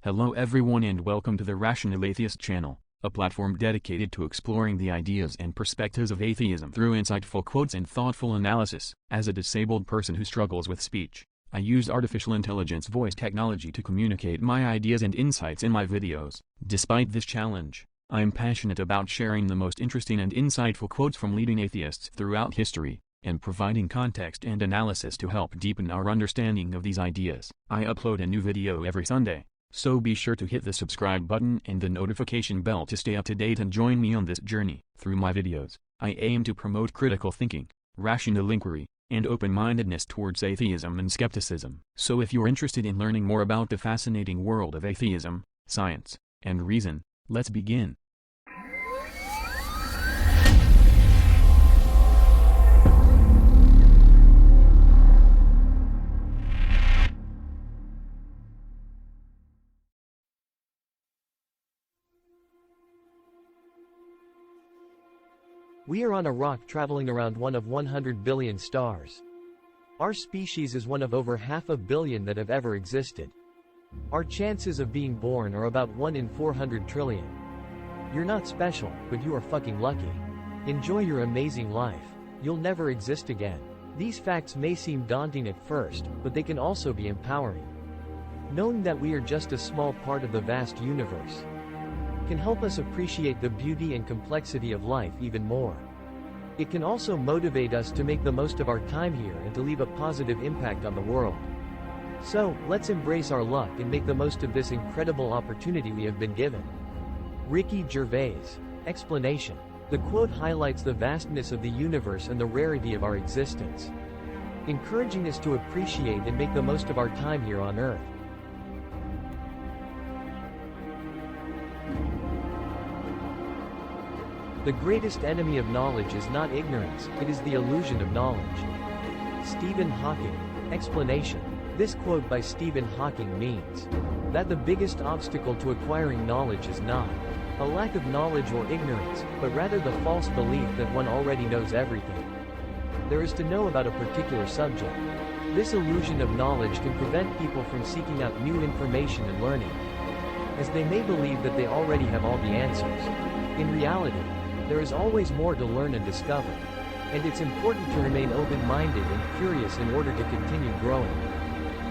Hello everyone and welcome to the Rational Atheist channel, a platform dedicated to exploring the ideas and perspectives of atheism through insightful quotes and thoughtful analysis. As a disabled person who struggles with speech, I use artificial intelligence voice technology to communicate my ideas and insights in my videos. Despite this challenge, I am passionate about sharing the most interesting and insightful quotes from leading atheists throughout history, and providing context and analysis to help deepen our understanding of these ideas. I upload a new video every Sunday, so be sure to hit the subscribe button and the notification bell to stay up to date and join me on this journey. Through my videos, I aim to promote critical thinking, rational inquiry, and open-mindedness towards atheism and skepticism. So if you're interested in learning more about the fascinating world of atheism, science, and reason, let's begin. We are on a rock traveling around one of 100 billion stars. Our species is one of over 500 million that have ever existed. Our chances of being born are about 1 in 400 trillion. You're not special, but you are fucking lucky. Enjoy your amazing life. You'll never exist again. These facts may seem daunting at first, but they can also be empowering. Knowing that we are just a small part of the vast universe can help us appreciate the beauty and complexity of life even more. It can also motivate us to make the most of our time here and to leave a positive impact on the world. So, let's embrace our luck and make the most of this incredible opportunity we have been given. Ricky Gervais. Explanation. The quote highlights the vastness of the universe and the rarity of our existence, encouraging us to appreciate and make the most of our time here on Earth. The greatest enemy of knowledge is not ignorance, it is the illusion of knowledge. Stephen Hawking. Explanation. This quote by Stephen Hawking means that the biggest obstacle to acquiring knowledge is not a lack of knowledge or ignorance, but rather the false belief that one already knows everything there is to know about a particular subject. This illusion of knowledge can prevent people from seeking out new information and learning, as they may believe that they already have all the answers. In reality, there is always more to learn and discover, and it's important to remain open-minded and curious in order to continue growing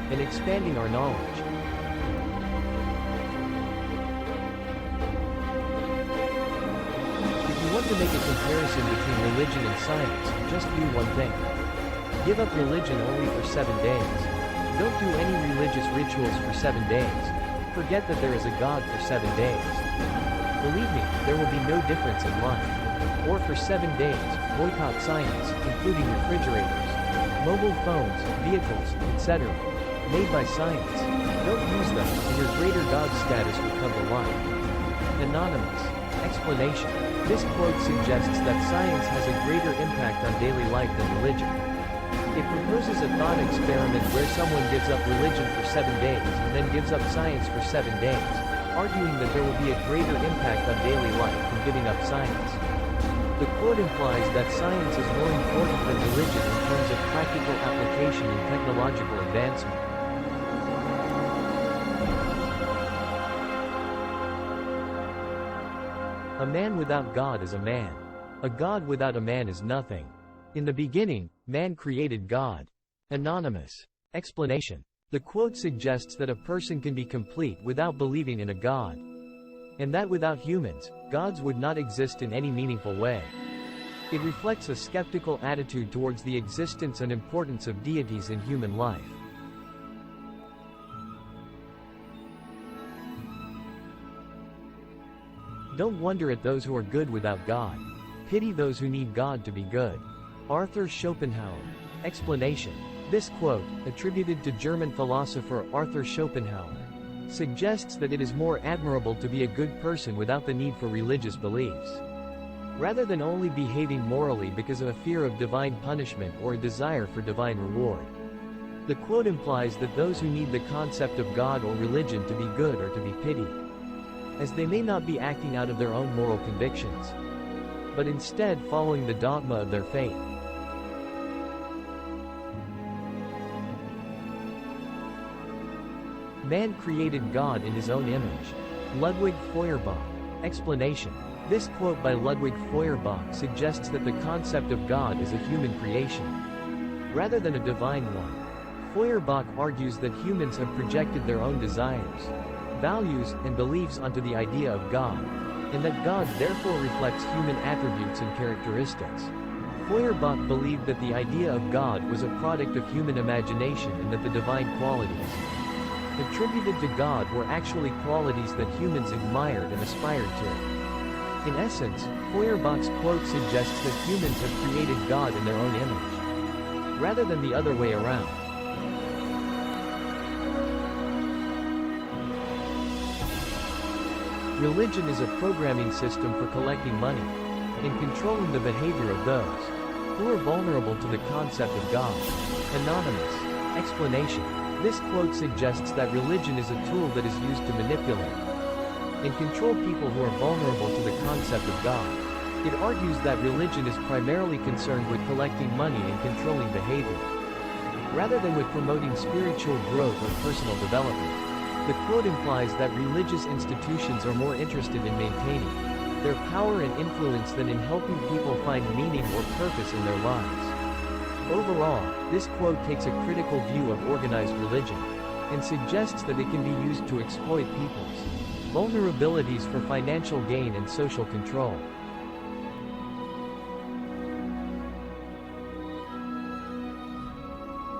and expanding our knowledge. If you want to make a comparison between religion and science, just do one thing. Give up religion only for 7 days. Don't do any religious rituals for 7 days. Forget that there is a God for 7 days. Believe me, there will be no difference in life. Or for 7 days, boycott science, including refrigerators, mobile phones, vehicles, etc., made by science. Don't use them, and your greater God status will come to light. Anonymous. Explanation. This quote suggests that science has a greater impact on daily life than religion. It proposes a thought experiment where someone gives up religion for 7 days and then gives up science for 7 days, arguing that there will be a greater impact on daily life from giving up science. The quote implies that science is more important than religion in terms of practical application and technological advancement. A man without God is a man. A God without a man is nothing. In the beginning, man created God. Anonymous. Explanation. The quote suggests that a person can be complete without believing in a God, and that without humans, gods would not exist in any meaningful way. It reflects a skeptical attitude towards the existence and importance of deities in human life. Don't wonder at those who are good without God. Pity those who need God to be good. Arthur Schopenhauer. Explanation. This quote, attributed to German philosopher Arthur Schopenhauer, suggests that it is more admirable to be a good person without the need for religious beliefs, rather than only behaving morally because of a fear of divine punishment or a desire for divine reward. The quote implies that those who need the concept of God or religion to be good are to be pitied, as they may not be acting out of their own moral convictions, but instead following the dogma of their faith. Man created God in his own image. Ludwig Feuerbach. Explanation. This quote by Ludwig Feuerbach suggests that the concept of God is a human creation, rather than a divine one. Feuerbach argues that humans have projected their own desires, values, and beliefs onto the idea of God, and that God therefore reflects human attributes and characteristics. Feuerbach believed that the idea of God was a product of human imagination and that the divine qualities attributed to God were actually qualities that humans admired and aspired to. In essence, Feuerbach's quote suggests that humans have created God in their own image, rather than the other way around. Religion is a programming system for collecting money and controlling the behavior of those who are vulnerable to the concept of God. Anonymous. Explanation. This quote suggests that religion is a tool that is used to manipulate and control people who are vulnerable to the concept of God. It argues that religion is primarily concerned with collecting money and controlling behavior, rather than with promoting spiritual growth or personal development. The quote implies that religious institutions are more interested in maintaining their power and influence than in helping people find meaning or purpose in their lives. Overall, this quote takes a critical view of organized religion and suggests that it can be used to exploit people's vulnerabilities for financial gain and social control.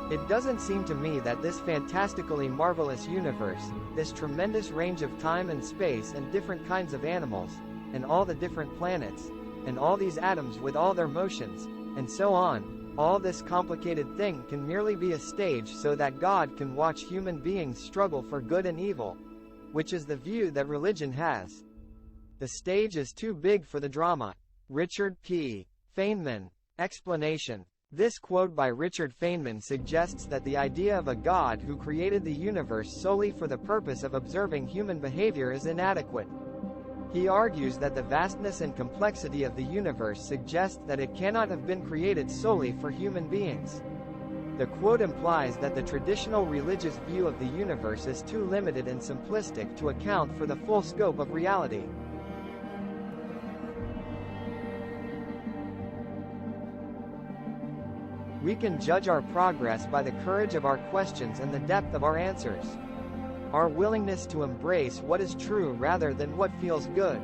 It doesn't seem to me that this fantastically marvelous universe, this tremendous range of time and space and different kinds of animals, and all the different planets, and all these atoms with all their motions, and so on, all this complicated thing can merely be a stage so that God can watch human beings struggle for good and evil, which is the view that religion has. The stage is too big for the drama. Richard P. Feynman. Explanation. This quote by Richard Feynman suggests that the idea of a God who created the universe solely for the purpose of observing human behavior is inadequate. He argues that the vastness and complexity of the universe suggests that it cannot have been created solely for human beings. The quote implies that the traditional religious view of the universe is too limited and simplistic to account for the full scope of reality. We can judge our progress by the courage of our questions and the depth of our answers. Our willingness to embrace what is true rather than what feels good.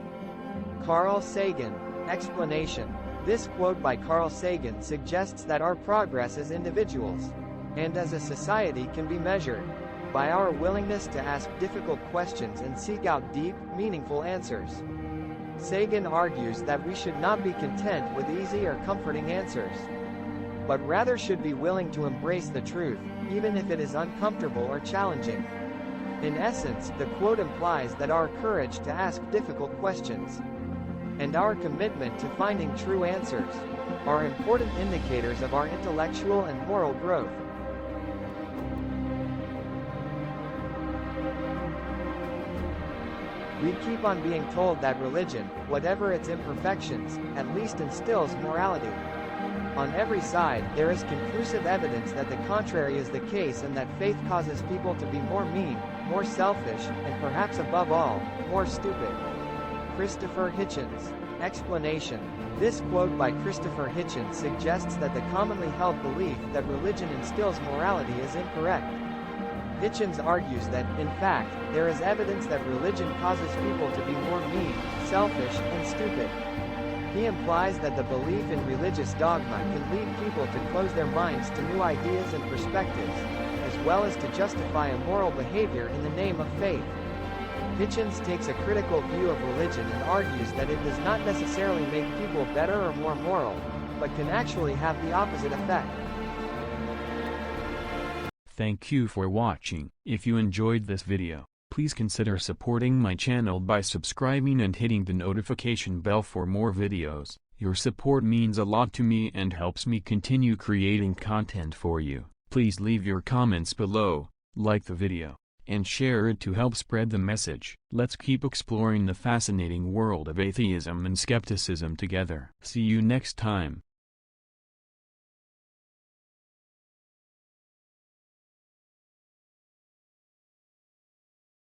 Carl Sagan. Explanation. This quote by Carl Sagan suggests that our progress as individuals, and as a society, can be measured by our willingness to ask difficult questions and seek out deep, meaningful answers. Sagan argues that we should not be content with easy or comforting answers, but rather should be willing to embrace the truth, even if it is uncomfortable or challenging. In essence, the quote implies that our courage to ask difficult questions and our commitment to finding true answers are important indicators of our intellectual and moral growth. We keep on being told that religion, whatever its imperfections, at least instills morality. On every side, there is conclusive evidence that the contrary is the case and that faith causes people to be more mean, more selfish, and perhaps above all, more stupid. Christopher Hitchens. Explanation. This quote by Christopher Hitchens suggests that the commonly held belief that religion instills morality is incorrect. Hitchens argues that, in fact, there is evidence that religion causes people to be more mean, selfish, and stupid. He implies that the belief in religious dogma can lead people to close their minds to new ideas and perspectives, as well as to justify immoral behavior in the name of faith. Hitchens takes a critical view of religion and argues that it does not necessarily make people better or more moral, but can actually have the opposite effect. Thank you for watching. If you enjoyed this video, please consider supporting my channel by subscribing and hitting the notification bell for more videos. Your support means a lot to me and helps me continue creating content for you. Please leave your comments below, like the video, and share it to help spread the message. Let's keep exploring the fascinating world of atheism and skepticism together. See you next time.